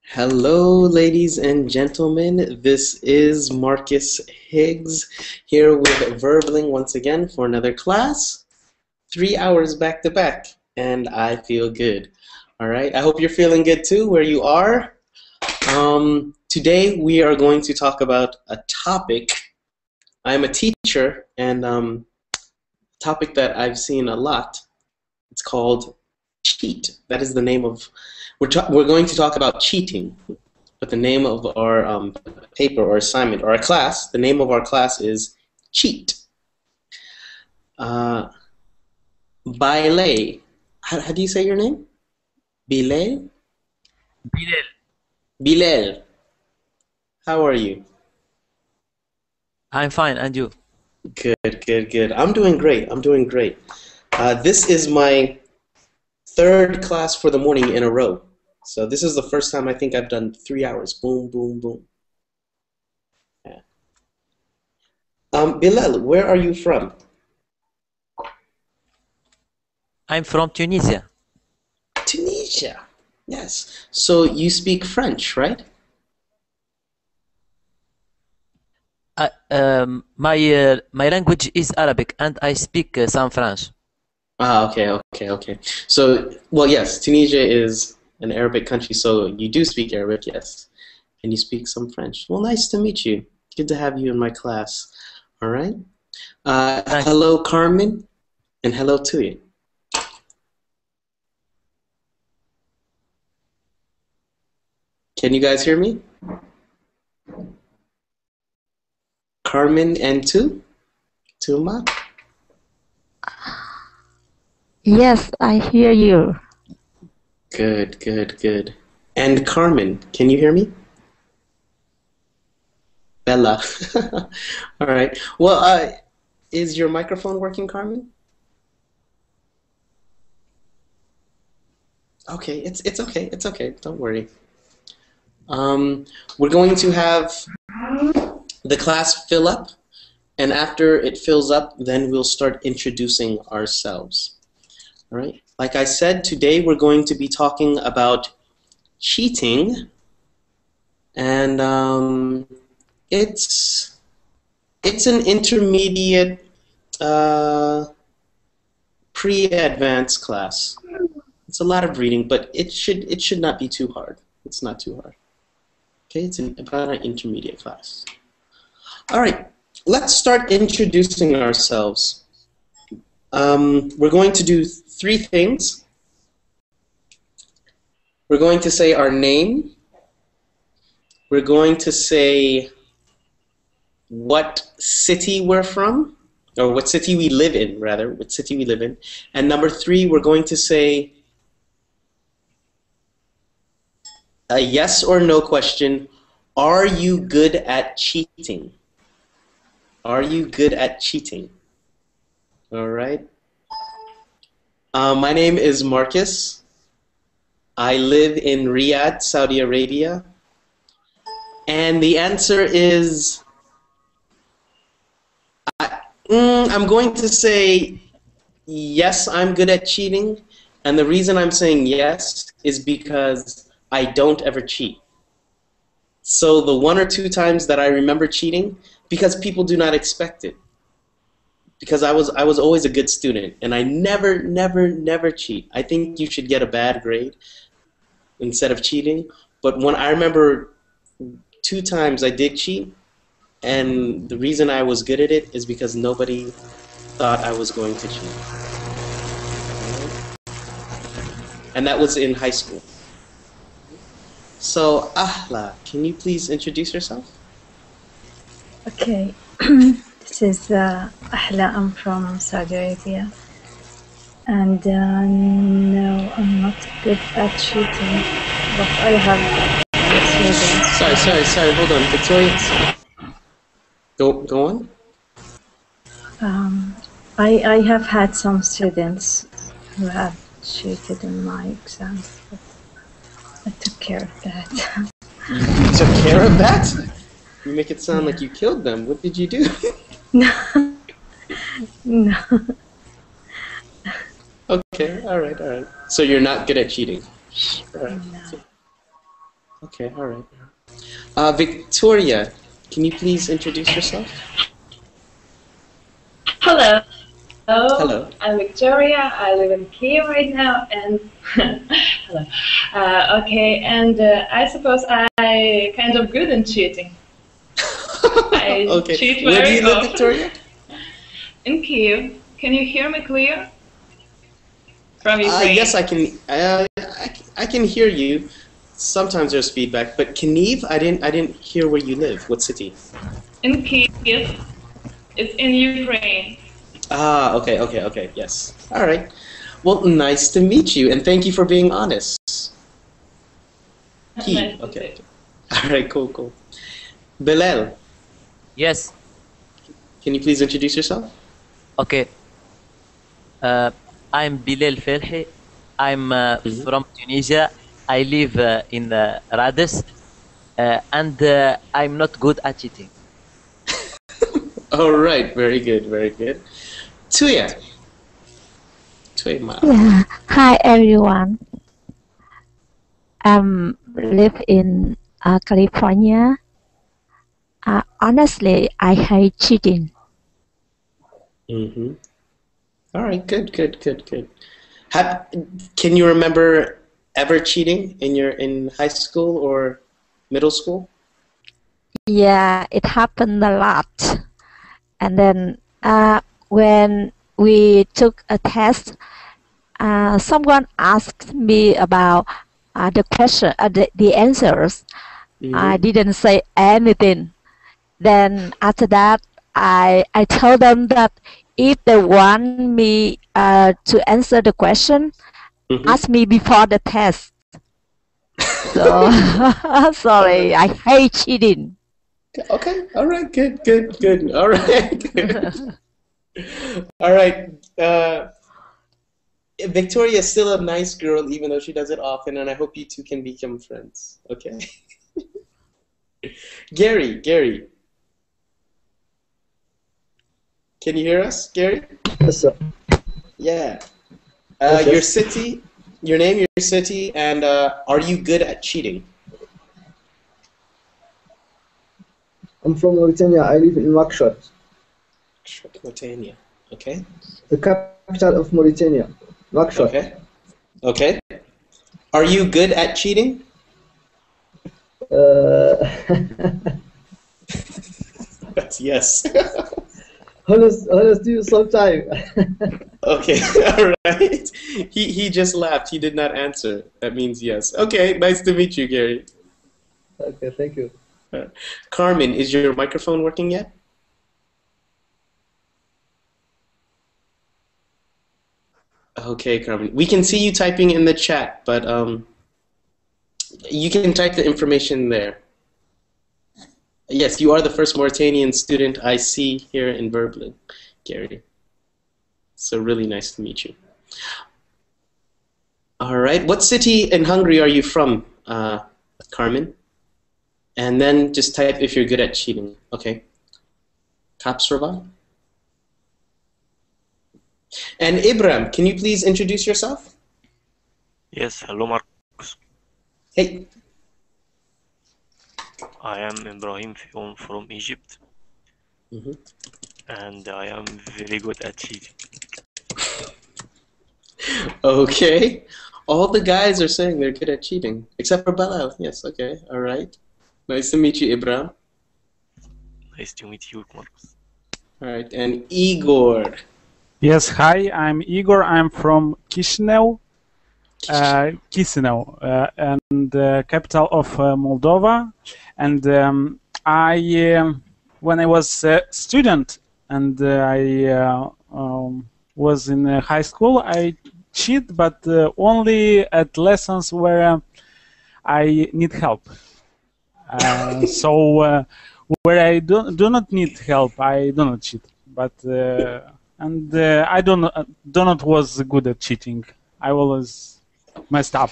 Hello, ladies and gentlemen. This is Marcus Higgs here with Verbling once again for another class. 3 hours back to back, and I feel good. All right, I hope you're feeling good too where you are. Today we are going to talk about a topic. I'm a teacher, and a topic that I've seen a lot. It's called cheat. That is the name of. We're going to talk about cheating, but the name of our paper or assignment or our class, the name of our class is Cheat. Baile. How do you say your name? Bilal? Bilal. Bilal. How are you? I'm fine, and you? Good. I'm doing great. This is my third class for the morning in a row. So this is the first time I think I've done 3 hours. Boom, boom, boom. Yeah. Bilal, where are you from? I'm from Tunisia. Tunisia. Yes. So you speak French, right? My language is Arabic, and I speak some French. Okay. So, well, yes, Tunisia is an Arabic country, so you do speak Arabic, yes. And you speak some French. Well, nice to meet you. Good to have you in my class. All right. Hello, Carmen, and hello to you. Can you guys hear me? Carmen and Tuma? Yes, I hear you. Good. And Carmen, can you hear me? Bella. All right. Well, is your microphone working, Carmen? Okay, it's okay. Don't worry. We're going to have the class fill up, and after it fills up, then we'll start introducing ourselves. All right. Like I said, today we're going to be talking about cheating, and it's an intermediate pre-advanced class. It's a lot of reading, but it should not be too hard. It's not too hard. Okay, it's about an intermediate class. All right, let's start introducing ourselves. We're going to do 3 things. We're going to say our name. We're going to say what city we're from, or what city we live in, rather, what city we live in. And number 3, we're going to say a yes or no question. Are you good at cheating? Are you good at cheating? All right. My name is Marcus. I live in Riyadh, Saudi Arabia. And the answer is, I'm going to say yes, I'm good at cheating. And the reason I'm saying yes is because I don't ever cheat. So the 1 or 2 times that I remember cheating, because people do not expect it. Because I was always a good student, and I never cheat. I think you should get a bad grade instead of cheating. But when I remember 2 times I did cheat, and the reason I was good at it is because nobody thought I was going to cheat. And that was in high school. So, Ahla, can you please introduce yourself? Okay. This is Ahla. I'm from Saudi Arabia. And no, I'm not good at cheating, but I have experience. Sorry, hold on. Victoria, go on. I have had some students who have cheated in my exams, but I took care of that. You took care of that? You make it sound like you killed them. What did you do? No. No. Okay, all right. So you're not good at cheating. All right. No. Okay, all right. Victoria, can you please introduce yourself? Hello. Hello. I'm Victoria. I live in Kiev right now, and hello. Okay, and I suppose I kind of good in cheating. I Okay. cheat Where do very you live, often. Victoria? In Kiev. Can you hear me clear? From Ukraine. Yes, I can. I can hear you. Sometimes there's feedback, but Kyiv, I didn't hear where you live. What city? In Kiev. It's in Ukraine. Okay. Yes. All right. Well, nice to meet you, and thank you for being honest. Kyiv. Nice to Okay. see. All right. Cool. Bilal, Yes. can you please introduce yourself? Okay. I'm Bilal Felhi. I'm from Tunisia. I live in Rades, and I'm not good at cheating. All right. Very good. Tuya. Ma. Yeah. Hi everyone. Live in California. Honestly, I hate cheating. Mm-hmm. All right. Good. Can you remember ever cheating in high school or middle school? Yeah, it happened a lot. And then when we took a test, someone asked me about the question, the answers. I didn't say anything. Then after that, I told them that if they want me to answer the question, ask me before the test. So sorry, I hate cheating. Okay. All right. Good. All right. Good. All right. Victoria is still a nice girl, even though she does it often, and I hope you two can become friends. Okay. Gary. Can you hear us, Gary? Yes, sir. Yeah. Yes. Your city, your name, your city, and are you good at cheating? I'm from Mauritania. I live in Nouakchott, Mauritania. Okay. the capital of Mauritania. Nouakchott. Okay. Are you good at cheating? That's yes. honest to you sometime. Okay, all right. He just laughed. He did not answer. That means yes. Okay, nice to meet you, Gary. Okay, thank you. Carmen, is your microphone working yet? Okay, Carmen. We can see you typing in the chat, but you can type the information there. Yes, you are the first Mauritanian student I see here in Berlin, Gary. So really nice to meet you. All right. What city in Hungary are you from, Carmen? And then just type if you're good at cheating. Okay. Kapsrova. And Ibrahim, can you please introduce yourself? Yes, hello Marcus. Hey. I am Ibrahim from Egypt, and I am very good at cheating. Okay. All the guys are saying they're good at cheating, except for Bilal. Yes, okay, all right. Nice to meet you, Ibrahim. Nice to meet you, Marcus. All right, and Igor. Yes, hi, I'm Igor. I'm from Chisinau, and capital of Moldova. And when I was a student and I was in high school, I cheat, but only at lessons where I need help. So where I do not need help, I do not cheat. But and I don't was good at cheating. I always messed up.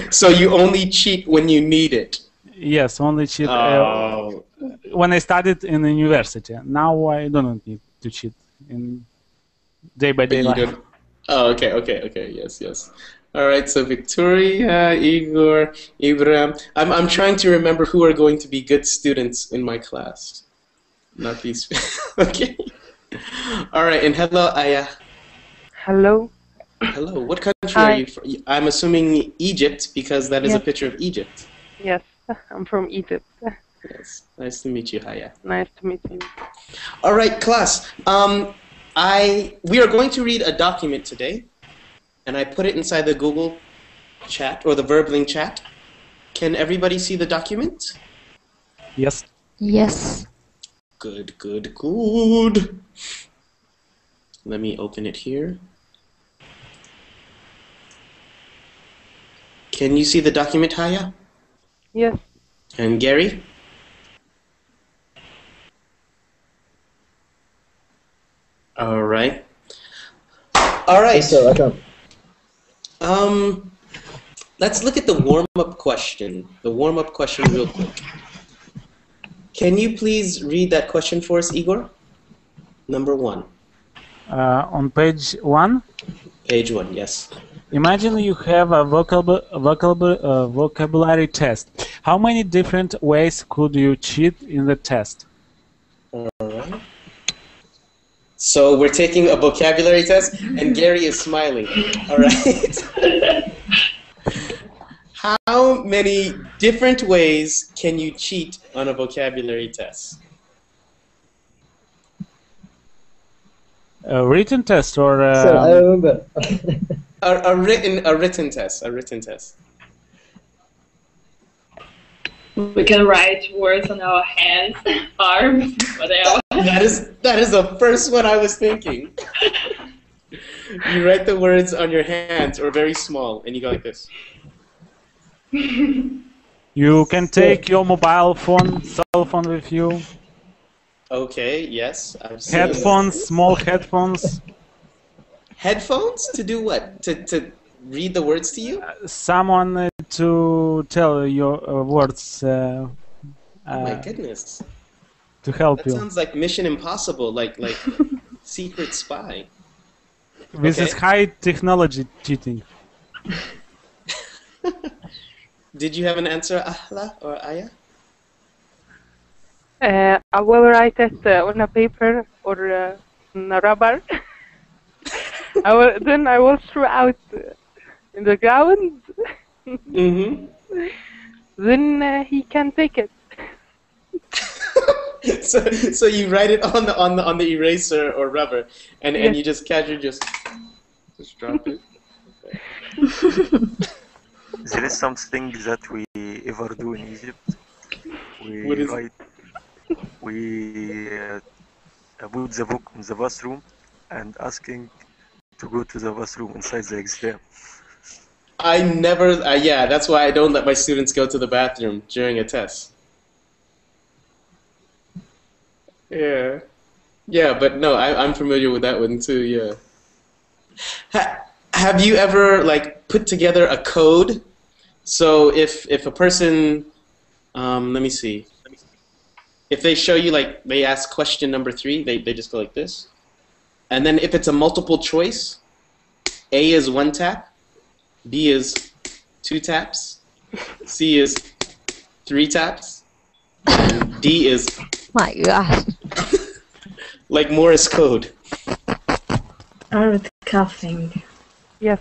So you only cheat when you need it. Yes, only cheat Oh. when I studied in university. Now I don't need to cheat in day-by-day You life. don't. Oh, okay. Yes. All right. So Victoria, Igor, Ibrahim. I'm trying to remember who are going to be good students in my class. Not these. Okay. All right. And hello, Aya. Hello. Hello. What country are you from? I'm assuming Egypt because that is a picture of Egypt. Yes, I'm from Egypt. Yes. Nice to meet you, Aya. Nice to meet you. All right, class. We are going to read a document today, and I put it inside the Google chat or the Verbling chat. Can everybody see the document? Yes. Yes. Good. Let me open it here. Can you see the document, Haya? Yes. And Gary? All right. Yes, sir, I can. Let's look at the warm-up question. The warm-up question real quick. Can you please read that question for us, Igor? Number 1. On page 1? Page 1, yes. Imagine you have a vocabulary test. How many different ways could you cheat in the test? All right. So we're taking a vocabulary test, and Gary is smiling. All right. How many different ways can you cheat on a vocabulary test? A written test or? Sir, I remember. A written test. We can write words on our hands, arms, whatever. That is the first one I was thinking. You write the words on your hands or very small, and you go like this. You can take your mobile phone, cell phone with you. Okay, yes. I've seen Headphones, small headphones. Headphones? To do what? To read the words to you? Someone to tell your words. Oh my goodness. To help That you. sounds like Mission Impossible, like Secret Spy. This is high technology cheating. Did you have an answer, Ahla or Aya? I will write it on a paper or on a rubber. Then I will throw out in the ground. Mm-hmm. Then he can take it. So you write it on the eraser or rubber, and Yes. you just casually just drop it. There is something that we ever do in Egypt. What is We put the book in the bathroom and asking to go to the bathroom inside the exam. I never. Yeah, that's why I don't let my students go to the bathroom during a test. Yeah, but no, I'm familiar with that one too. Yeah. Have you ever put together a code? So if a person, let me see. If they show you they ask question number 3, they just go like this, and then if it's a multiple choice, A is 1 tap, B is 2 taps, C is 3 taps, and D is My God. like Morse code. Earth coughing. Yes.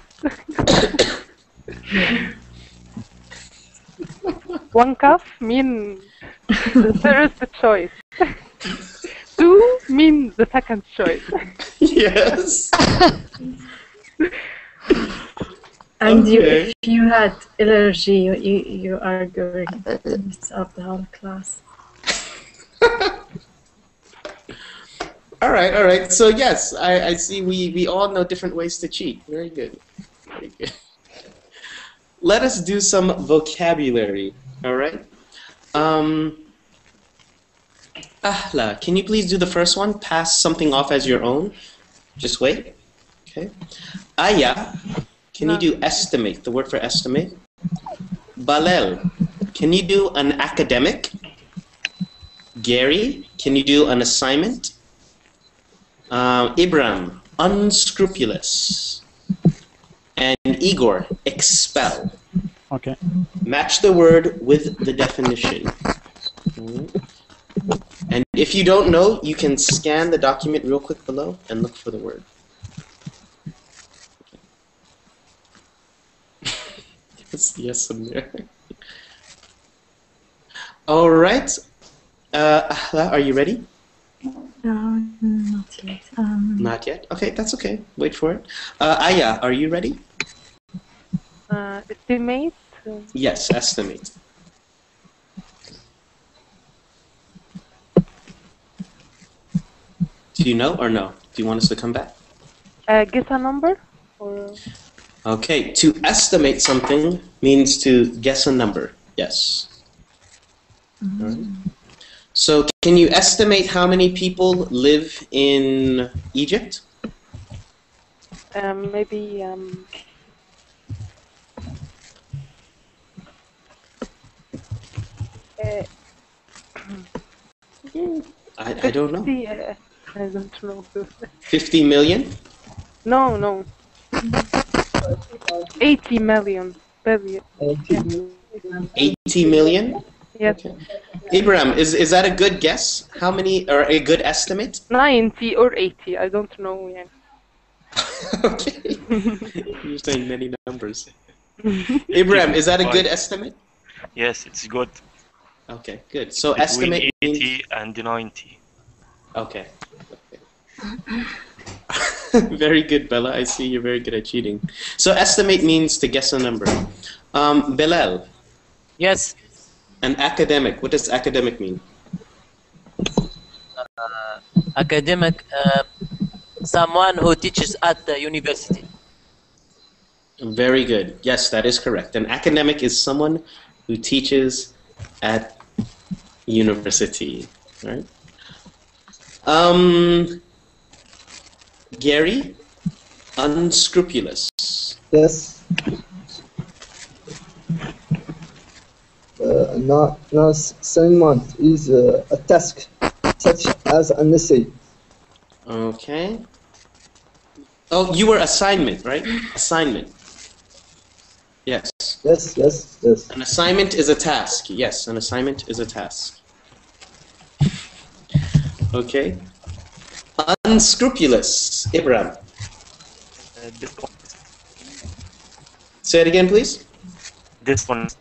One cuff mean the first choice. 2 means the second choice. Yes. And Okay. if you had allergy, you are going to miss out the whole class. All right. So yes, I see we all know different ways to cheat. Very good. Let us do some vocabulary. All right. Ahla, can you please do the first one? Pass something off as your own. Just wait. Okay. Aya, can you do estimate, the word for estimate? Balel, can you do an academic? Gary, can you do an assignment? Ibram, unscrupulous. And Igor, expel. Okay. Match the word with the definition. And if you don't know, you can scan the document real quick below and look for the word. Yes, Samir. All right. Ahla, are you ready? No, not yet. Not yet? Okay, that's okay. Wait for it. Aya, are you ready? Estimate. Yes, estimate. Do you know or no? Do you want us to come back? Guess a number? Or... Okay, to estimate something means to guess a number. Yes. All right. So can you estimate how many people live in Egypt? Maybe I don't know. 50, I don't know. 50 million? No. 80 million. 80 million? Yes. Okay. Ibrahim, is that a good guess? How many, or a good estimate? 90 or 80, I don't know. Yeah. Okay. You're saying many numbers. Ibrahim, is that a good estimate? Yes, it's good. Okay, good. So Between estimate 80 means... and 90. Okay. Very good, Bella. I see you're very good at cheating. So estimate means to guess a number. Bilal. Yes. An academic. What does academic mean? Academic, someone who teaches at the university. Very good. Yes, that is correct. An academic is someone who teaches at university. Right? Gary, unscrupulous. Yes. Not assignment is a task such as an essay. Okay. Oh, you were assignment, right? Assignment. Yes. Yes. An assignment is a task. Yes, an assignment is a task. Okay. Unscrupulous. Ibrahim. Dishonest. Say it again, please. Dishonest.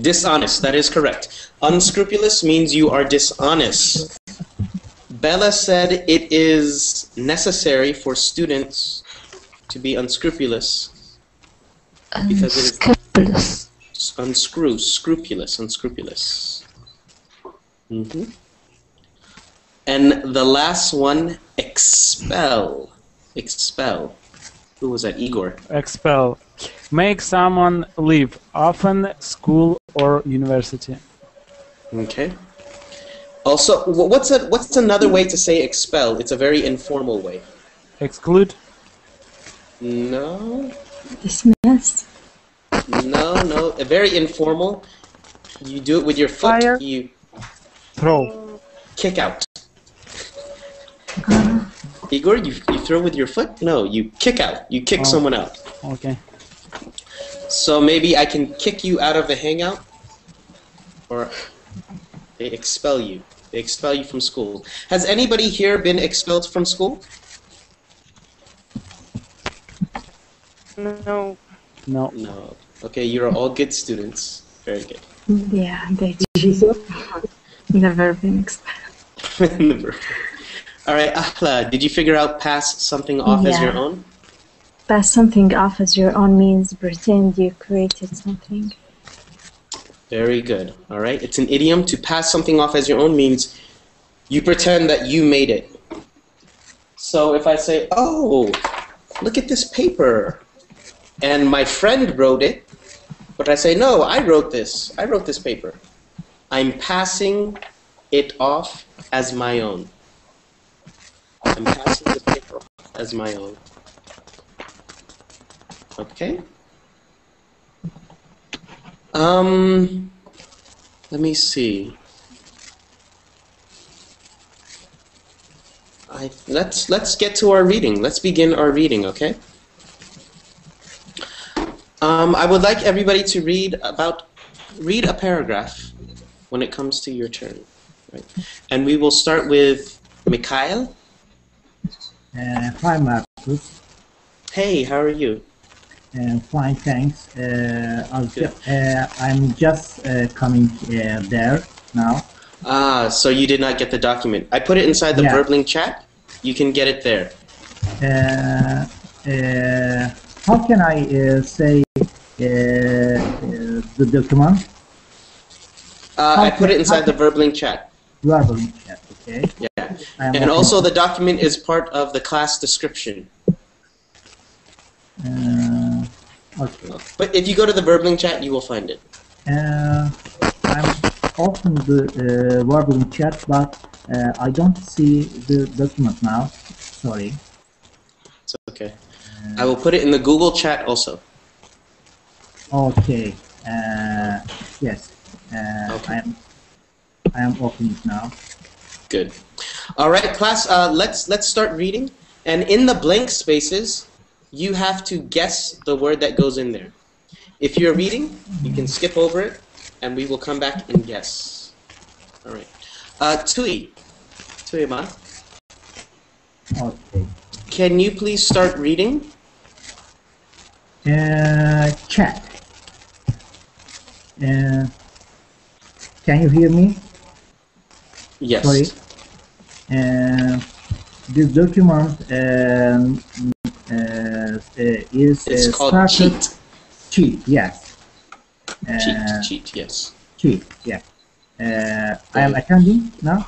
Dishonest. That is correct. Unscrupulous means you are dishonest. Bella said it is necessary for students to be unscrupulous because it is unscrupulous. And the last one, expel. Expel. Who was that? Igor. Expel. Make someone leave, often school or university. Okay. Also, what's another way to say expel? It's a very informal way. Exclude. No. Dismiss. No. A very informal. You do it with your foot. Fire. You Throw. kick out. Igor, you throw with your foot? No, you kick out. You kick someone out. Okay. So maybe I can kick you out of the hangout, or they expel you. They expel you from school. Has anybody here been expelled from school? No. No. Okay, you're all good students. Very good. Yeah, they never been expelled. Never. All right, Ahla, did you figure out pass something off as your own? Pass something off as your own means pretend you created something. Very good. All right, it's an idiom. To pass something off as your own means you pretend that you made it. So if I say, oh, look at this paper, and my friend wrote it, but I say, no, I wrote this paper. I'm passing it off as my own. I'm passing the paper off as my own. Okay. Let me see. Let's get to our reading. Let's begin our reading, okay? I would like everybody to read a paragraph when it comes to your turn, right? And we will start with Mikhail. Hi, Marcus. Hey, how are you? Fine, thanks. I'm just coming there now. Ah, so you did not get the document. I put it inside the Verbling chat. You can get it there. How can I say the document? I put it inside the Verbling chat. Verbling chat, okay. Yeah. And also the document is part of the class description. Okay. But if you go to the Verbling chat, you will find it. I'm open the Verbling chat, but I don't see the document now. Sorry. It's okay. I will put it in the Google chat also. Okay. Yes. Okay. I am opening it now. Good. All right, class. Let's start reading. And in the blank spaces, you have to guess the word that goes in there. If you're reading, you can skip over it, and we will come back and guess. All right. Tui Ma. Okay. Can you please start reading? Chat. Can you hear me? Yes. Sorry. This document is it's called cheat. Cheat, yes. Cheat, yes. Cheat, yeah. I am attending now.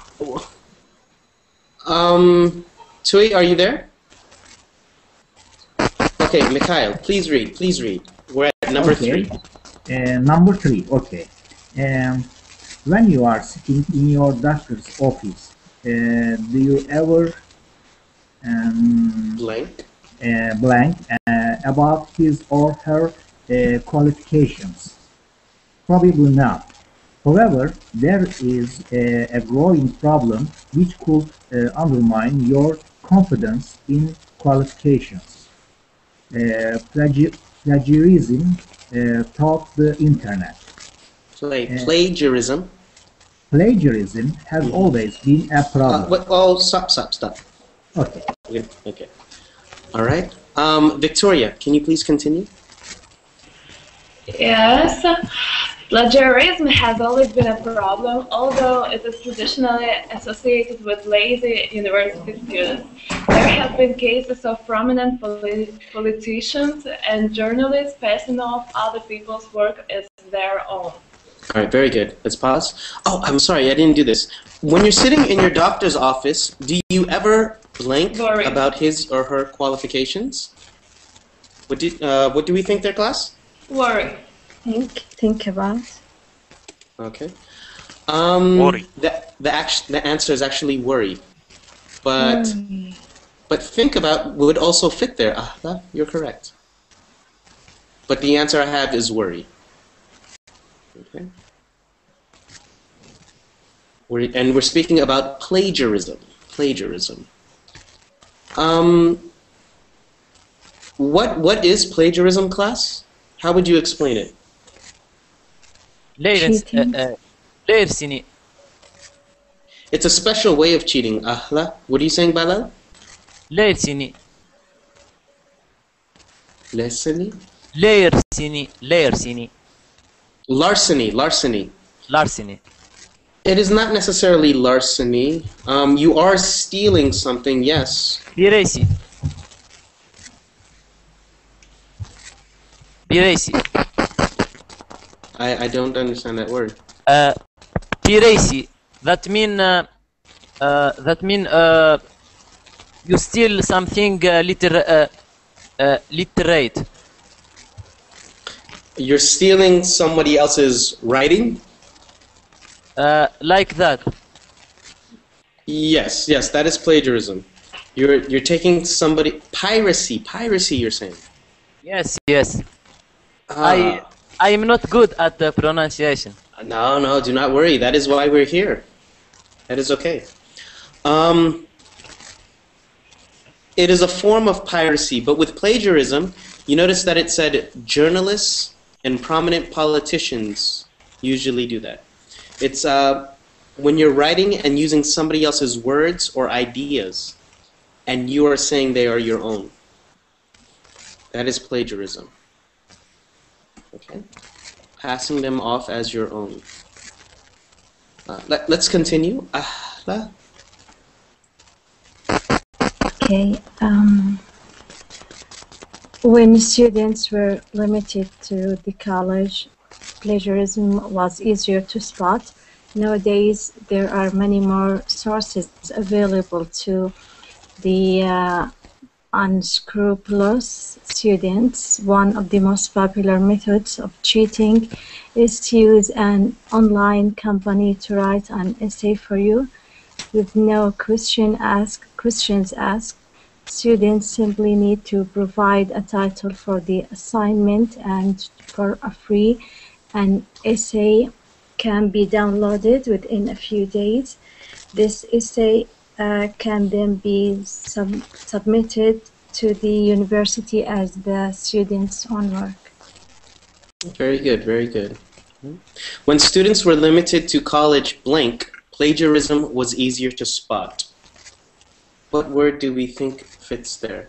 Tui, are you there? Okay, Mikhail, please read. Please read. We're at number 3. Number 3, okay. When you are sitting in your doctor's office, do you ever blank about his or her qualifications? Probably not. However, there is a growing problem which could undermine your confidence in qualifications. Plagiarism taught the internet. Plagiarism. Plagiarism has always been a problem. Stop. Okay. Okay. All right. Victoria, can you please continue? Yes. Plagiarism has always been a problem, although it is traditionally associated with lazy university students. There have been cases of prominent politicians and journalists passing off other people's work as their own. All right, very good. Let's pause. Oh, I'm sorry, I didn't do this. When you're sitting in your doctor's office, do you ever blank about his or her qualifications? What do we think there, class? Worry. Think about. Okay. Worry. The answer is actually worry, but think about would also fit there. Ahla, you're correct. But the answer I have is worry. Okay. We're speaking about plagiarism. What is plagiarism, class? How would you explain it? It's a special way of cheating. Ahla. What are you saying, Balal? Larsini. Larceny. It is not necessarily larceny. You are stealing something, yes. Piracy. I don't understand that word. Piracy. That mean you steal something literate. You're stealing somebody else's writing? Like that. Yes, yes, that is plagiarism. You're taking somebody piracy. You're saying. Yes, yes. Ah, I am not good at the pronunciation. no, do not worry. That is why we're here. That is okay. It is a form of piracy, but with plagiarism, you notice that it said journalists and prominent politicians usually do that. It's when you're writing and using somebody else's words or ideas, and you are saying they are your own. That is plagiarism. Okay? Passing them off as your own. Let's continue. Ahla. Okay. When students were limited to the college, plagiarism was easier to spot. Nowadays, there are many more sources available to the unscrupulous students. One of the most popular methods of cheating is to use an online company to write an essay for you with no questions asked. Students simply need to provide a title for the assignment, and for a free, an essay can be downloaded within a few days. This essay can then be submitted to the university as the student's own work. Very good, very good. When students were limited to college blank, plagiarism was easier to spot. What word do we think fits there?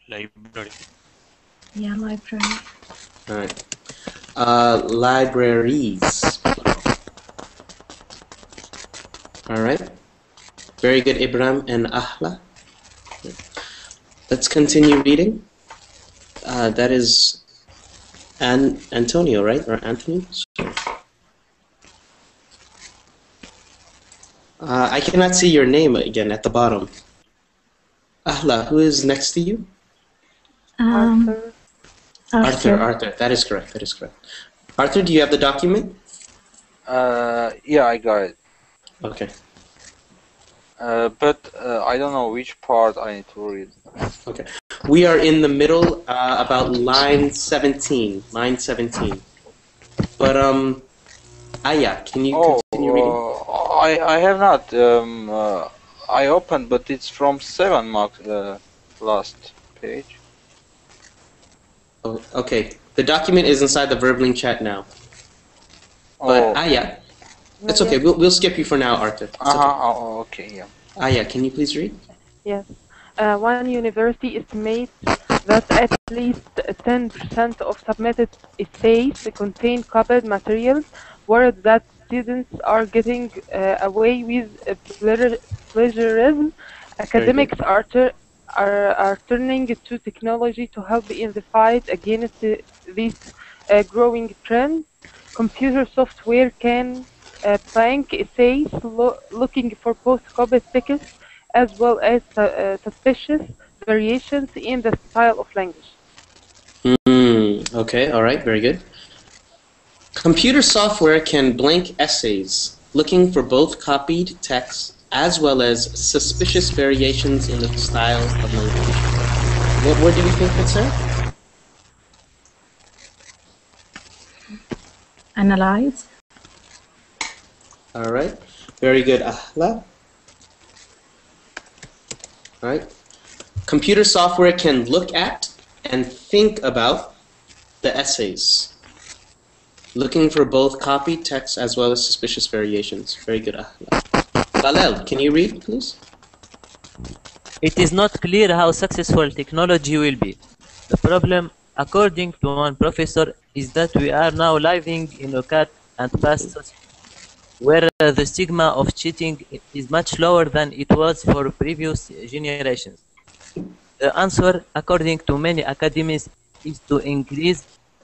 Library. Yeah, library. All right. Libraries. All right. Very good, Ibrahim and Ahla. Let's continue reading. That is Antonio, right? Or Anthony? I cannot see your name again at the bottom. Ahla, who is next to you? Arthur. That is correct. Arthur, do you have the document? Yeah, I got it. Okay. But I don't know which part I need to read. Okay. We are in the middle, about line 17. Line 17. But Aya, can you continue reading? I have not. I opened, but it's from 7 mark. Last page. Oh, okay. The document is inside the Verbling chat now. But Aya, it's okay. We'll skip you for now, Arthur. Okay, yeah. Aya, can you please read? Yes. One university estimates that at least 10% of submitted essays contain copied materials, whereas that students are getting away with plagiarism. Academics are turning to technology to help in the fight against this growing trend. Computer software can blank essays looking for both copied text as well as suspicious variations in the style of language. Okay, all right, very good. Computer software can blank essays looking for both copied text as well as suspicious variations in the style of language. What word do we think that's there? Analyze. All right, very good. Ahla. All right. Computer software can look at and think about the essays, looking for both copied text as well as suspicious variations. Very good, Ahla. Khalil, can you read, please? It is not clear how successful technology will be. The problem, according to one professor, is that we are now living in a cat and fast society, where the stigma of cheating is much lower than it was for previous generations. The answer, according to many academics, is to increase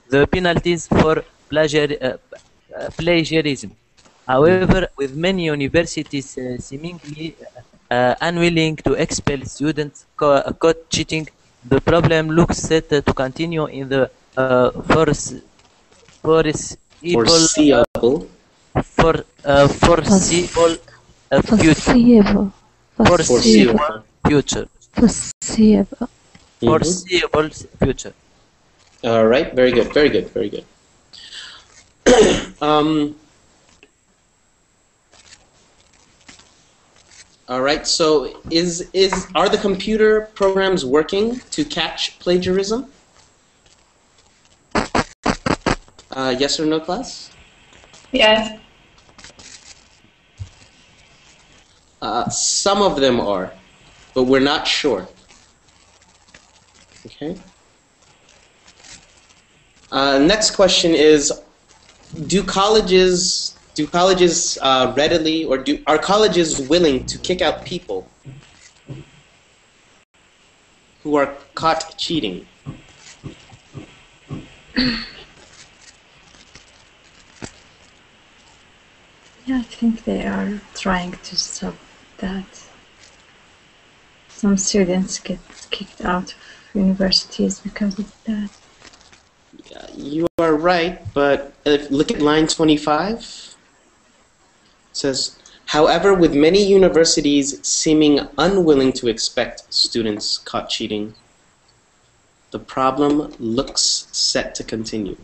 the penalties for plagiarism. However, with many universities seemingly unwilling to expel students caught cheating, the problem looks set to continue in the foreseeable future. Foreseeable future. Foreseeable. Foreseeable future. All right, very good, very good, very good. All right, so are the computer programs working to catch plagiarism? Yes or no, class? Yes. Some of them are, but we're not sure. Okay. Next question is, do colleges readily, or are colleges willing to kick out people who are caught cheating? Yeah, I think they are trying to stop that. Some students get kicked out of universities because of that. You are right, but look at line 25. It says, however, with many universities seeming unwilling to expect students caught cheating, the problem looks set to continue.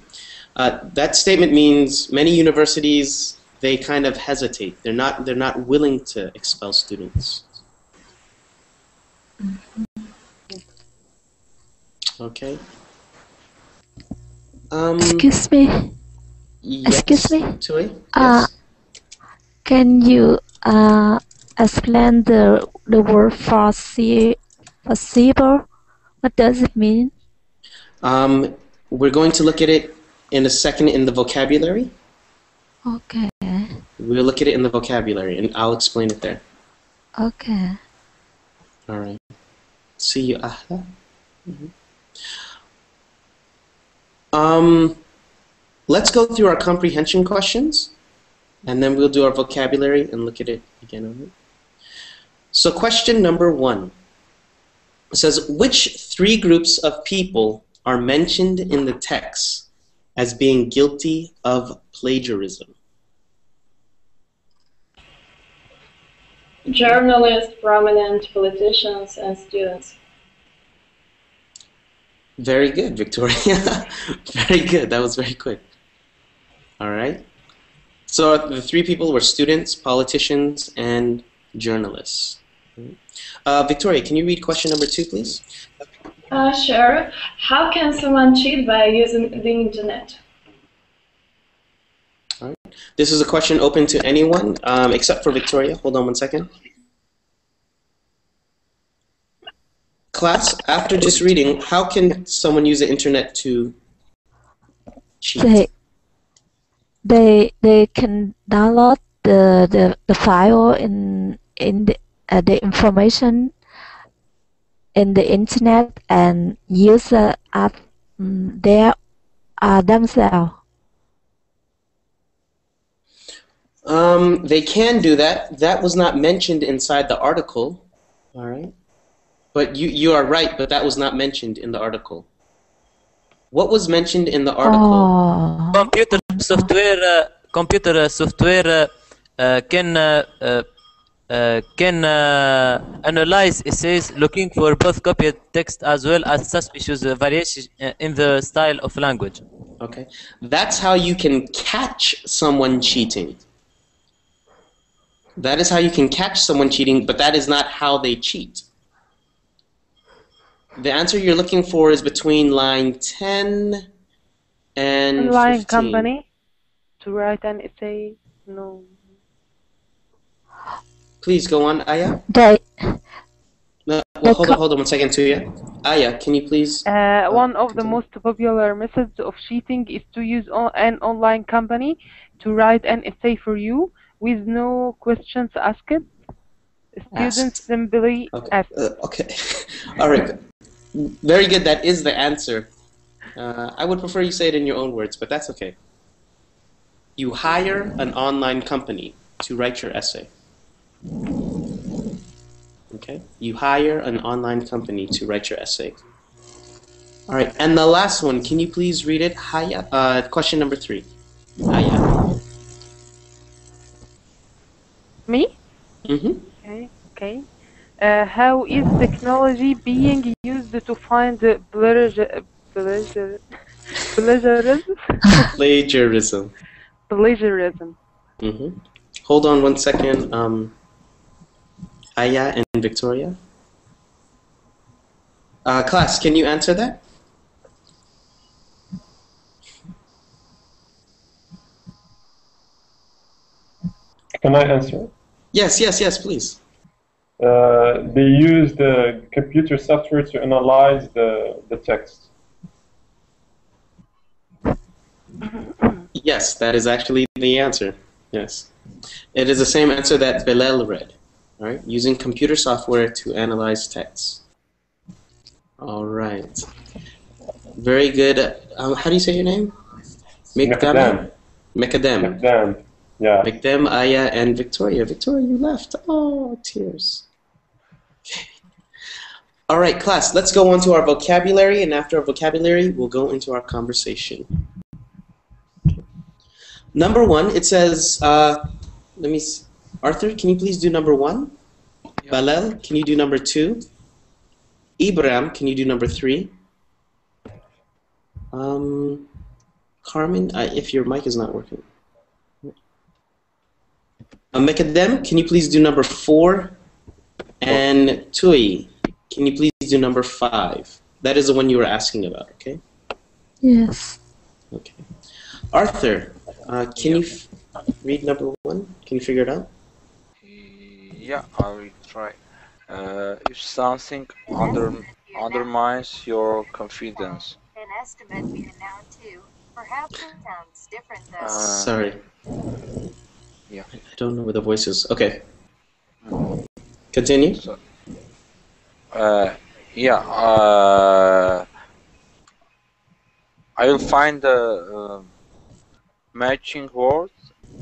That statement means many universities, they kind of hesitate. They're not willing to expel students. Okay. Excuse me. Yes, Excuse me. Tui? Yes. Can you explain the word foreseeable? What does it mean? We're going to look at it in a second in the vocabulary. Okay. We'll look at it in the vocabulary, and I'll explain it there. Okay. All right. See you, Ahla. Let's go through our comprehension questions, and then we'll do our vocabulary and look at it again. All right? So question number 1 says, which 3 groups of people are mentioned in the text as being guilty of plagiarism? Journalists, prominent politicians, and students. Very good, Victoria. Very good. That was very quick. All right. So the 3 people were students, politicians, and journalists. Victoria, can you read question number 2, please? Sure. How can someone cheat by using the internet? All right. This is a question open to anyone except for Victoria. Hold on one second. Class, after just reading, how can someone use the internet to cheat? They can download the file in the information in the internet and use the app there themselves. They can do that. That was not mentioned inside the article. All right. But you are right, but that was not mentioned in the article. What was mentioned in the article? Computer software can analyze essays looking for both copied text as well as suspicious variation in the style of language. Okay. That's how you can catch someone cheating. That is how you can catch someone cheating, but that is not how they cheat. The answer you're looking for is between line 10 and Online 15. company to write an essay. No. Please go on, Aya. No, well, hold on one second, Tuya. Aya, can you please? One of the most popular methods of cheating is to use an online company to write an essay for you with no questions asked. Students simply ask. Okay. All right. Very good. That is the answer. I would prefer you say it in your own words, but that's okay. You hire an online company to write your essay. Okay? You hire an online company to write your essay. All right. And the last one, can you please read it? Question number 3. Haya. Me? Mm-hmm. Okay. How is technology being used to find plagiarism? Plagiarism. Plagiarism. Hold on one second. Aya and Victoria. Class, can you answer that? Can I answer? Yes, please. They use the computer software to analyze the text. Yes, that is actually the answer. Yes. It is the same answer that Bilal read. All right, using computer software to analyze text. All right. Very good. How do you say your name? Mikdam. Mikdam. Yeah. Mikdam, Aya, and Victoria. Victoria, you left. Oh, tears. Okay. All right, class, let's go on to our vocabulary, and after our vocabulary, we'll go into our conversation. Number one, it says, let me see. Arthur, can you please do number one? Yeah. Balal, can you do number two? Ibrahim, can you do number three? Carmen, if your mic is not working. Mekadem, can you please do number four? And Tui, can you please do number five? That is the one you were asking about, okay? Yes. Okay. Arthur, can you read number one? Can you figure it out? Yeah, I will try. If something undermines your confidence. An estimate in a noun too. Perhaps it sounds different though. Sorry. Yeah. I don't know where the voice is. Okay. Continue. So, I will find the matching word,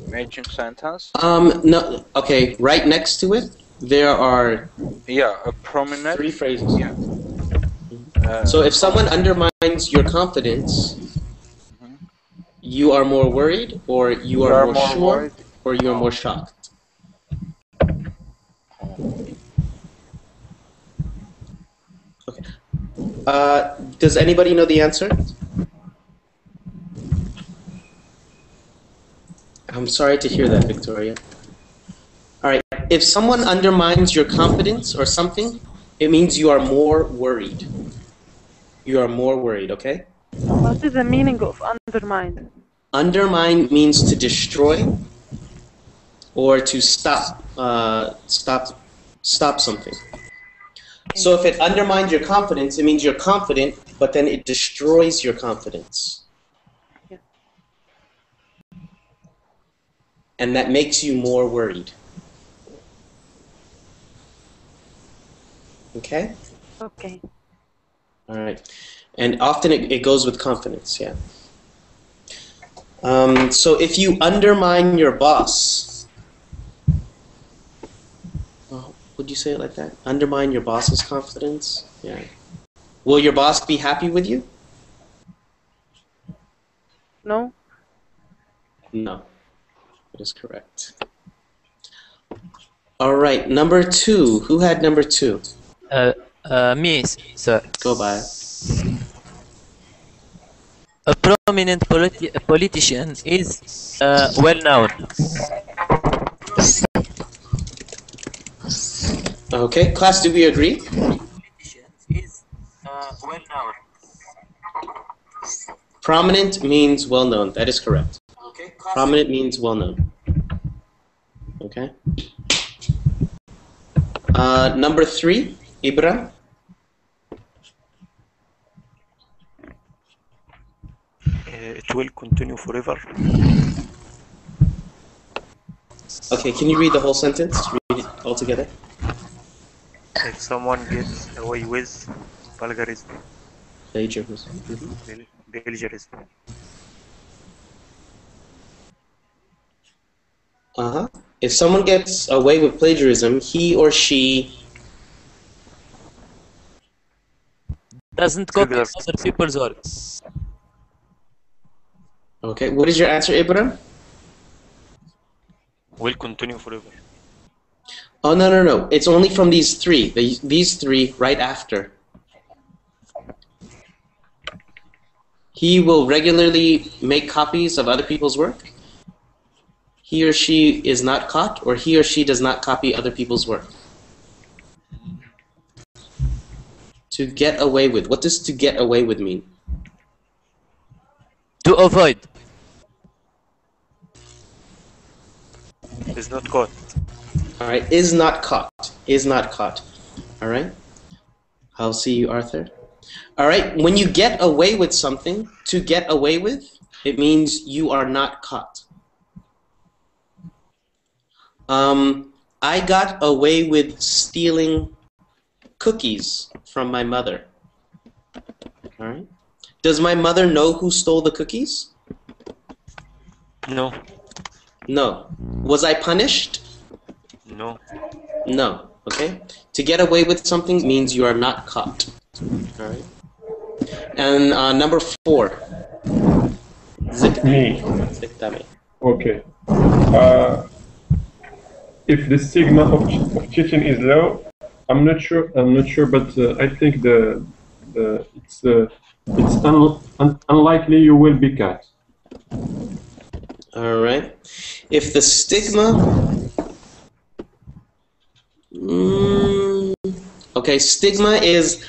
matching sentence. No. Okay. Right next to it, there are a prominent three phrases. Yeah. So if someone undermines your confidence, you are more worried, or you are more sure, worried, or you are more shocked. Okay. Does anybody know the answer? I'm sorry to hear that, Victoria. All right. If someone undermines your confidence or something, it means you are more worried. You are more worried, okay? What is the meaning of undermined? Undermine means to destroy or to stop something. So if it undermines your confidence, it means you're confident, but then it destroys your confidence. Yeah. And that makes you more worried. Okay? Okay. All right. And often it goes with confidence, yeah. So if you undermine your boss, would you say it like that? Undermine your boss's confidence? Yeah. Will your boss be happy with you? No. No. That is correct. All right. Number two. Who had number two? Me, sir. Go by. A prominent politician is well known. Okay, class, do we agree? Is well known. Prominent means well known. That is correct. Okay. Prominent means well known. Okay. Number three, Ibra. It will continue forever. Okay, can you read the whole sentence? Read it all together. If someone gets away with plagiarism. Plagiarism. Plagiarism. If someone gets away with plagiarism, he or she doesn't copy other people's work. Okay, what is your answer, Ibrahim? Will continue forever. Oh, no, no, no. It's only from these three. These three right after. He will regularly make copies of other people's work. He or she is not caught, or he or she does not copy other people's work. To get away with. What does to get away with mean? To avoid. Is not caught. All right, is not caught. Is not caught. All right. I'll see you, Arthur. All right, when you get away with something, to get away with, it means you are not caught. I got away with stealing cookies from my mother. All right. Does my mother know who stole the cookies? No. No. Was I punished? No. No. Okay. To get away with something means you are not caught. All right. And number 4. Me. Okay. If the stigma of cheating is low, I'm not sure, but I think it's unlikely you will be caught. All right. If the stigma, okay, stigma is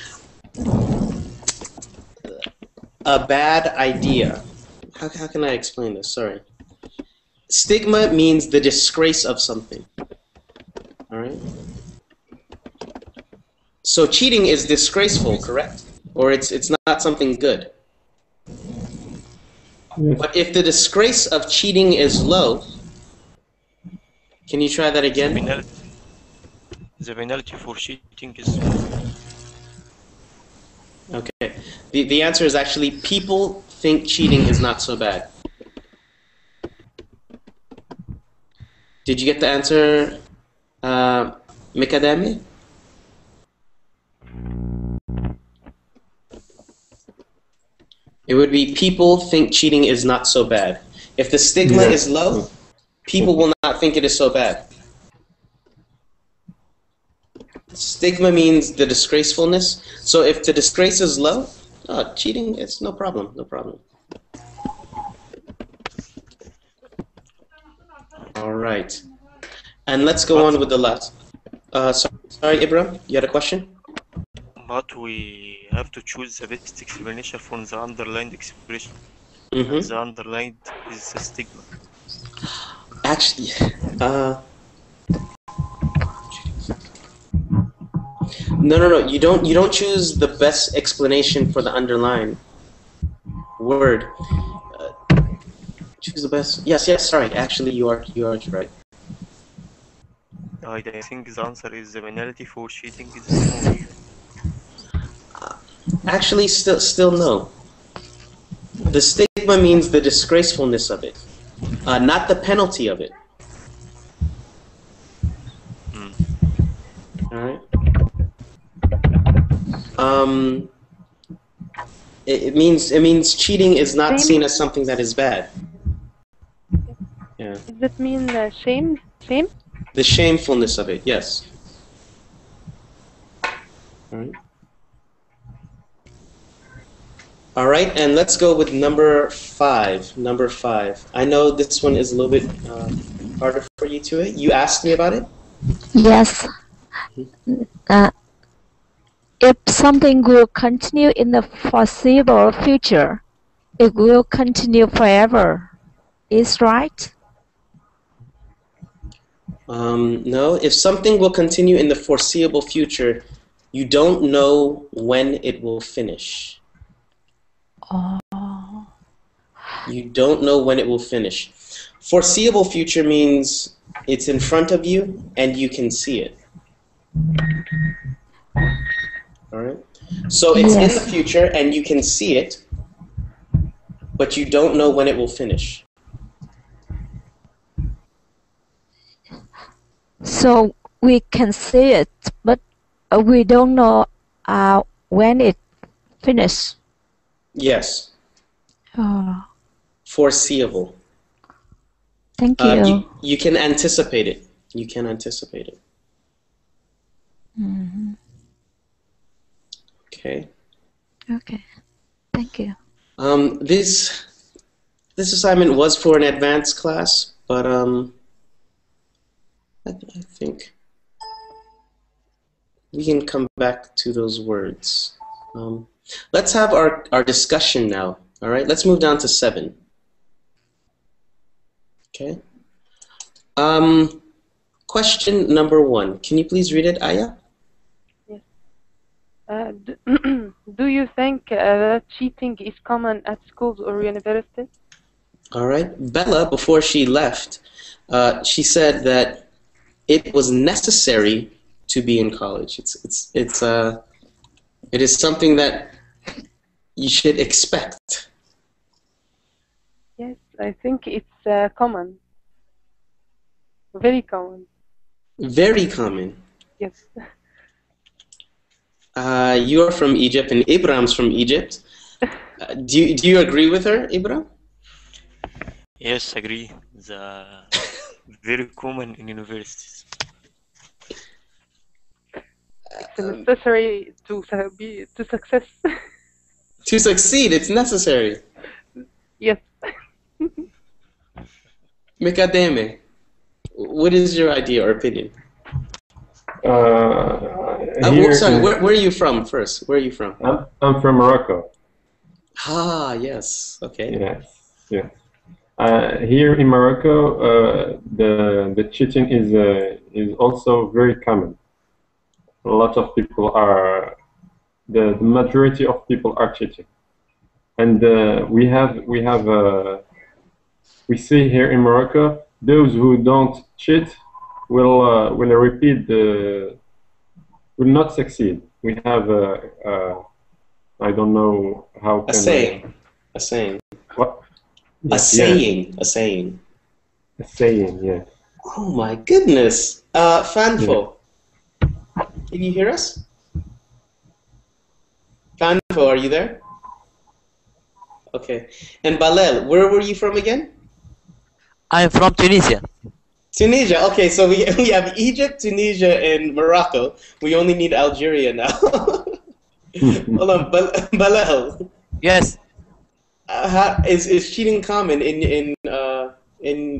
a bad idea. How can I explain this? Sorry. Stigma means the disgrace of something. All right. So cheating is disgraceful, correct? Or it's not something good. Yes. But if the disgrace of cheating is low, can you try that again? The penalty for cheating is... Okay. The answer is actually people think cheating is not so bad. Did you get the answer, Mikadami? It would be people think cheating is not so bad. If the stigma is low, people will not think it is so bad. Stigma means the disgracefulness. So if the disgrace is low, cheating is no problem, no problem. All right. And let's go on with the last. Sorry, Ibrahim, you had a question? But we have to choose the best explanation from the underlined expression. Mm-hmm. And the underlined is the stigma. Actually, no. You don't choose the best explanation for the underlined word. Choose the best. Yes. Sorry. Actually, you are right. I think the answer is the penalty for cheating is small. Actually, still no. The stigma means the disgracefulness of it, not the penalty of it. All right. It means cheating is not seen as something that is bad. Yeah. Does that mean shame? Shame? The shamefulness of it, yes. All right. All right, and let's go with number 5. Number 5. I know this one is a little bit harder for you to. You asked me about it? Yes. If something will continue in the foreseeable future, it will continue forever. Is right? No. If something will continue in the foreseeable future, you don't know when it will finish. Oh. You don't know when it will finish. Foreseeable future means it's in front of you and you can see it. All right? So it's in the future and you can see it, but you don't know when it will finish. So we can see it, but we don't know when it finishes. Yes. Oh. Foreseeable. Thank you. You can anticipate it. You can anticipate it. Mm-hmm. Okay. Okay. Thank you. This assignment was for an advanced class, but I think we can come back to those words. Let's have our discussion now. All right, let's move down to 7. Okay. Question number 1. Can you please read it, Aya? Yes. Do you think that cheating is common at schools or universities? All right. Bella, before she left, she said that it was necessary to be in college. It is something that you should expect. Yes, I think it's common. Very common. Very common. Yes. You are from Egypt, and Ibrahim's from Egypt. Do you agree with her, Ibrahim? Yes, agree. The very common in universities. It's necessary to success. To succeed, it's necessary. Yes. Mikademe, what is your idea or opinion? Sorry, where are you from first? Where are you from? I'm from Morocco. Ah, yes. Okay. Yes, yes. Here in Morocco, the cheating is also very common. A lot of people are, the majority of people are cheating, and we see here in Morocco, those who don't cheat will repeat will not succeed. We have I don't know how can a saying. What? A saying. A saying. A saying. Yeah. Oh my goodness. Fanfo. Can you hear us? Fanfo, are you there? Okay. And Balel, where were you from again? I'm from Tunisia. Tunisia. Okay, so we have Egypt, Tunisia, and Morocco. We only need Algeria now. Hold on, Balel. Yes. Is cheating common in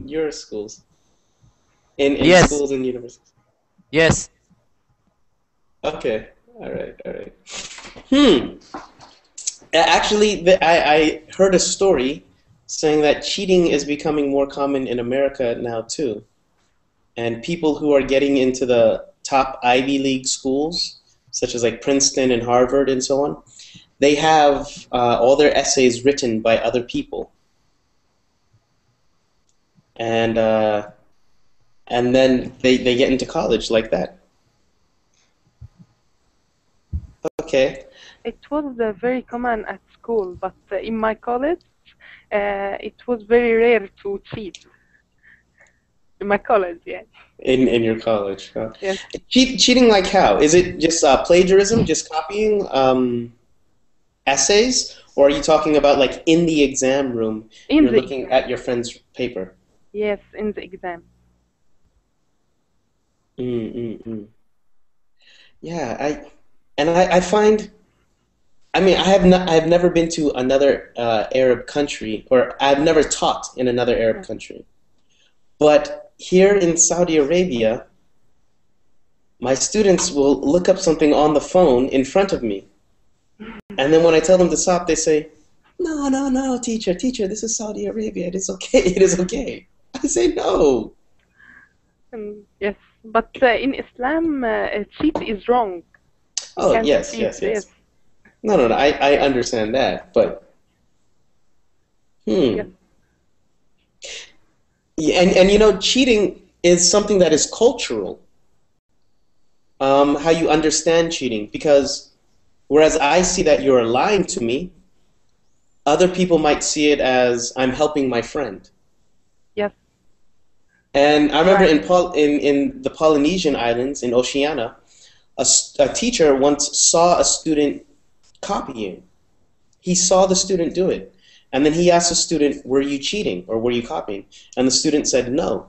your schools? In Yes. schools and universities? Yes. Okay. All right. Actually, I heard a story saying that cheating is becoming more common in America now too, and people who are getting into the top Ivy League schools, such as like Princeton and Harvard and so on, they have all their essays written by other people, and then they get into college like that. Okay. It was very common at school, but in my college, it was very rare to cheat. In my college, yeah. In your college, huh? Yes. Cheating like how? Is it just plagiarism, just copying essays, or are you talking about like in the exam room, you're looking at your friend's paper? Yes, in the exam. Yeah, I find, I mean, I have never been to another Arab country, or I've never taught in another Arab country. But here in Saudi Arabia, my students will look up something on the phone in front of me. And then when I tell them to stop, they say, no, teacher, this is Saudi Arabia. It is okay. It is okay. I say no. Yes, but in Islam, cheat is wrong. Oh, yes. No, I understand that, but Yes. Yeah, and you know, cheating is something that is cultural. How you understand cheating, because whereas I see that you're lying to me, other people might see it as I'm helping my friend. Yes. And I remember in the Polynesian islands in Oceania, a teacher once saw a student copying. He saw the student do it. And then he asked the student, were you cheating or were you copying? And the student said no.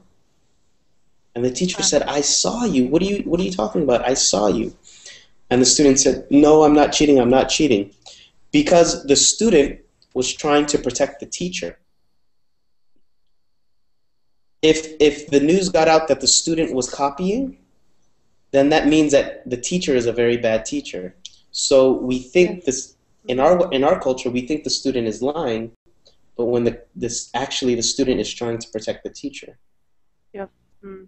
And the teacher said, I saw you. What are you talking about? I saw you. And the student said, no, I'm not cheating. I'm not cheating. Because the student was trying to protect the teacher. If the news got out that the student was copying, then that means that the teacher is a very bad teacher. So we think this in our culture, we think the student is lying, but when actually the student is trying to protect the teacher. Yes. Mm.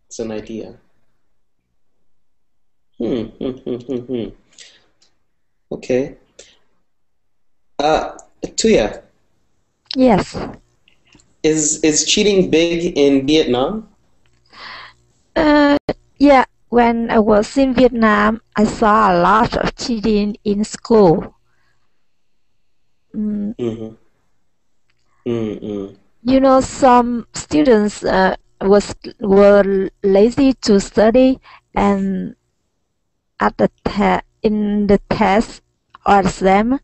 It's an idea. Okay. Tuya. Yes. Is cheating big in Vietnam? Yeah, when I was in Vietnam, I saw a lot of cheating in school. You know, some students were lazy to study, and at in the test or exam,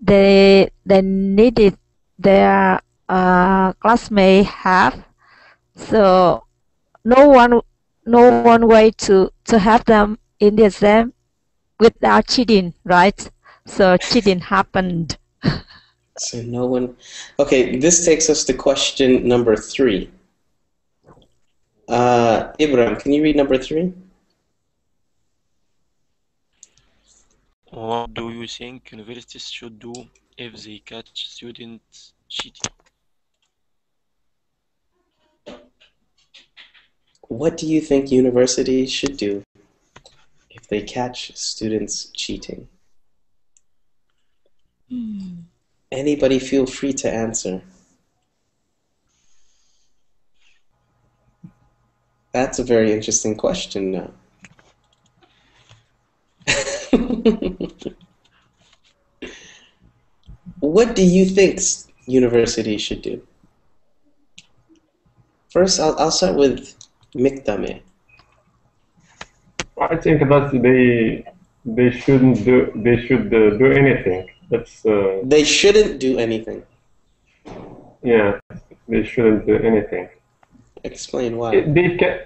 they needed their classmate have. So no one way to have them in the exam without cheating, right? So cheating happened. So no one. Okay, this takes us to question number 3. Ibrahim, can you read number 3? What do you think universities should do if they catch students cheating? What do you think universities should do if they catch students cheating? Anybody feel free to answer. That's a very interesting question now. What do you think universities should do? First, I'll start with Miktame. I think that they shouldn't do. They should do anything. That's. They shouldn't do anything. Yeah, they shouldn't do anything. Explain why. They can.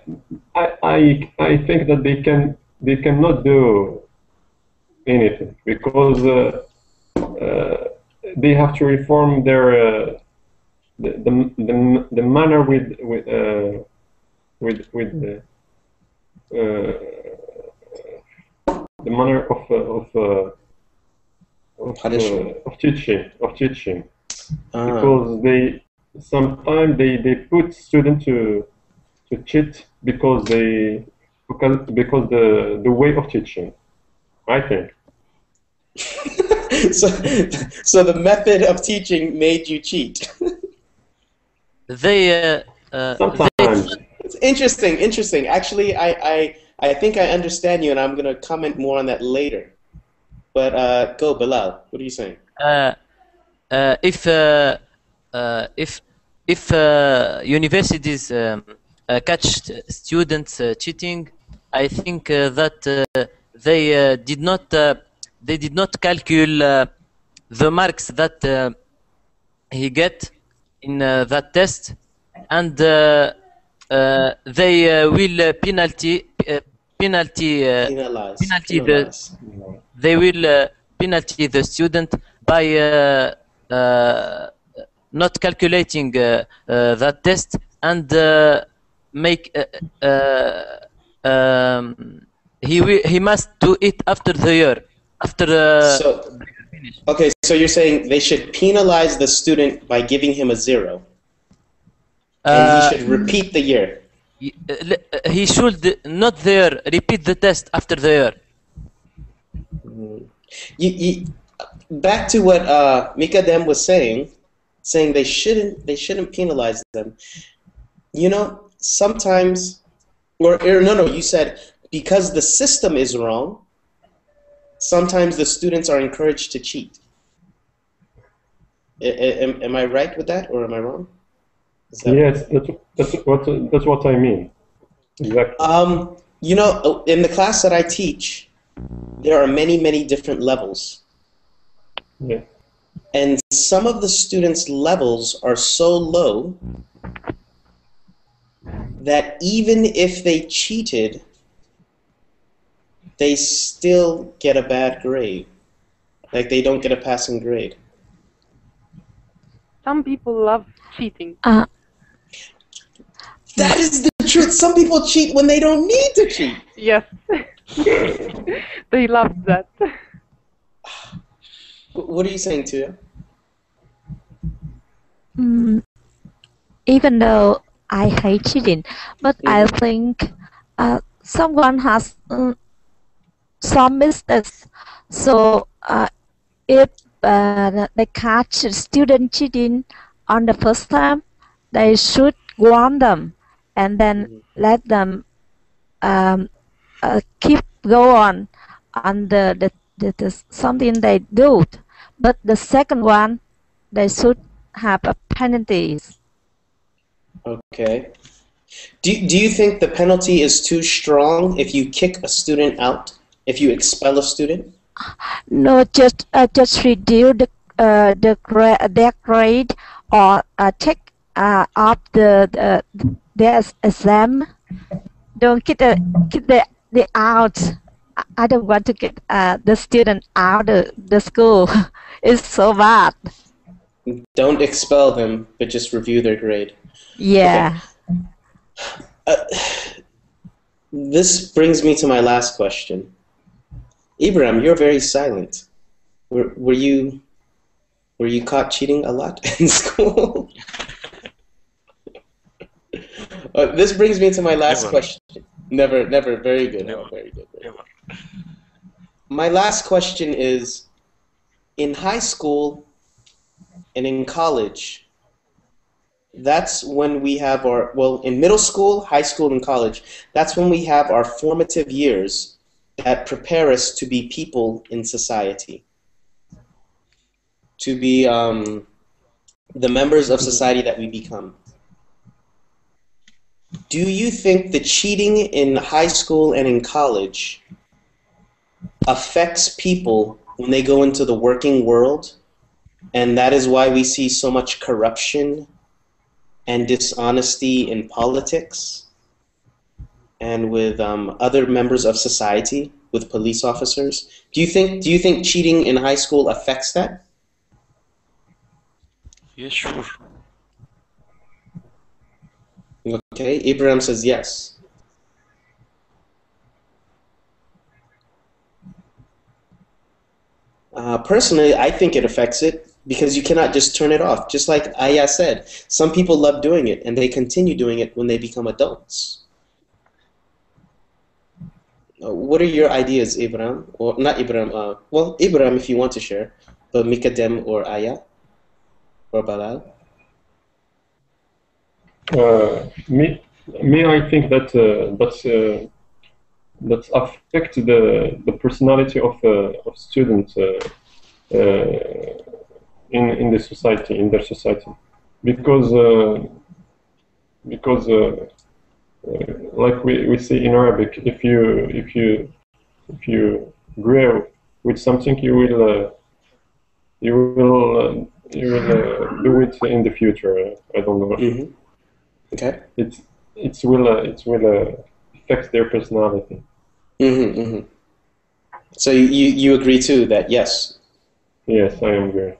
I think that they cannot do anything because they have to reform their the manner with the manner of teaching because they sometimes they put students to cheat because the way of teaching, I think. So the method of teaching made you cheat. Sometimes. It's interesting. Actually, I think I understand you, and I'm gonna comment more on that later. But go, Bilal. What are you saying? If universities catch students cheating, I think that they did not calculate the marks that he get in that test, and they will penalty the student by not calculating that test and make he must do it after the year Okay, so you're saying they should penalize the student by giving him a 0, and he should repeat the year. He should not repeat the test after the year. Back to what Mikadem was saying they shouldn't penalize them. You know, sometimes, or no, you said because the system is wrong, sometimes the students are encouraged to cheat. Am I right with that, or am I wrong? Yes, that's what I mean. Exactly. You know, in the class that I teach, there are many different levels. Yeah. And some of the students' levels are so low that even if they cheated, they still get a bad grade. Like they don't get a passing grade. Some people love cheating. That is the truth. Some people cheat when they don't need to cheat. Yes. They love that. What are you saying, Tia? Even though I hate cheating, but I think someone has some mistakes. So if they catch a student cheating on the first time, they should warn them and then let them keep go on the something they do. But the second one, they should have a penalties. Okay. Do you think the penalty is too strong if you kick a student out? If you expel a student? No, just reduce their grade or take off their exam. Don't get the out. I don't want to get the student out of the school. It's so bad. Don't expel them, but just review their grade. Yeah. Okay. This brings me to my last question. Ibrahim, you're very silent. Were you caught cheating a lot in school? This brings me to my last question. Never. Very good. Never. Oh, very good. Never. My last question is, in high school and in college, that's when we have our, well, in middle school, high school, and college, that's when we have our formative years that prepare us to be people in society, to be the members of society that we become. Do you think the cheating in high school and in college affects people when they go into the working world, and that is why we see so much corruption and dishonesty in politics and with other members of society, with police officers? Do you think cheating in high school affects that? Yes, sure. Okay, Ibrahim says yes. Personally, I think it affects it because you cannot just turn it off. Just like Aya said, some people love doing it and they continue doing it when they become adults. What are your ideas, Ibrahim? Or not Ibrahim, well, Ibrahim if you want to share, but Mikadem or Aya or Balal? Me, I think that that affect the personality of students in the society, in their society, because like we see in Arabic, if you grow with something, you will do it in the future. I don't know. Mm-hmm. Okay. It will affect their personality. Mm-hmm, mm-hmm. So you agree too that yes? Yes, I agree.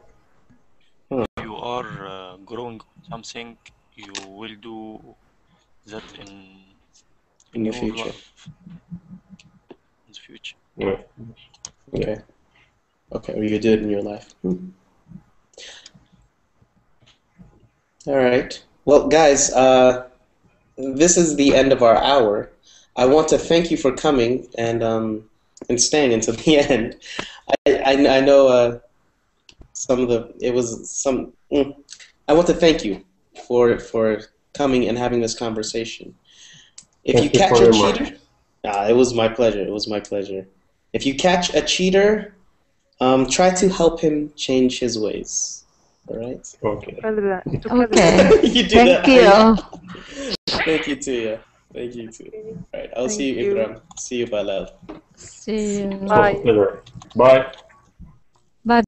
If you are growing something, you will do that in the your future. life. In the future. Yeah. Okay. Okay, or you do it in your life. All right. Well, guys, this is the end of our hour. I want to thank you for coming and staying until the end. I know some of the I want to thank you for coming and having this conversation. If you catch a cheater, it was my pleasure. It was my pleasure. If you catch a cheater, try to help him change his ways. All right. Okay. Okay. You do Thank that. you. Thank you too. Yeah. Thank you too. All right. I'll see you, Ibrahim. See you, Balal. See you. Bye. Bye.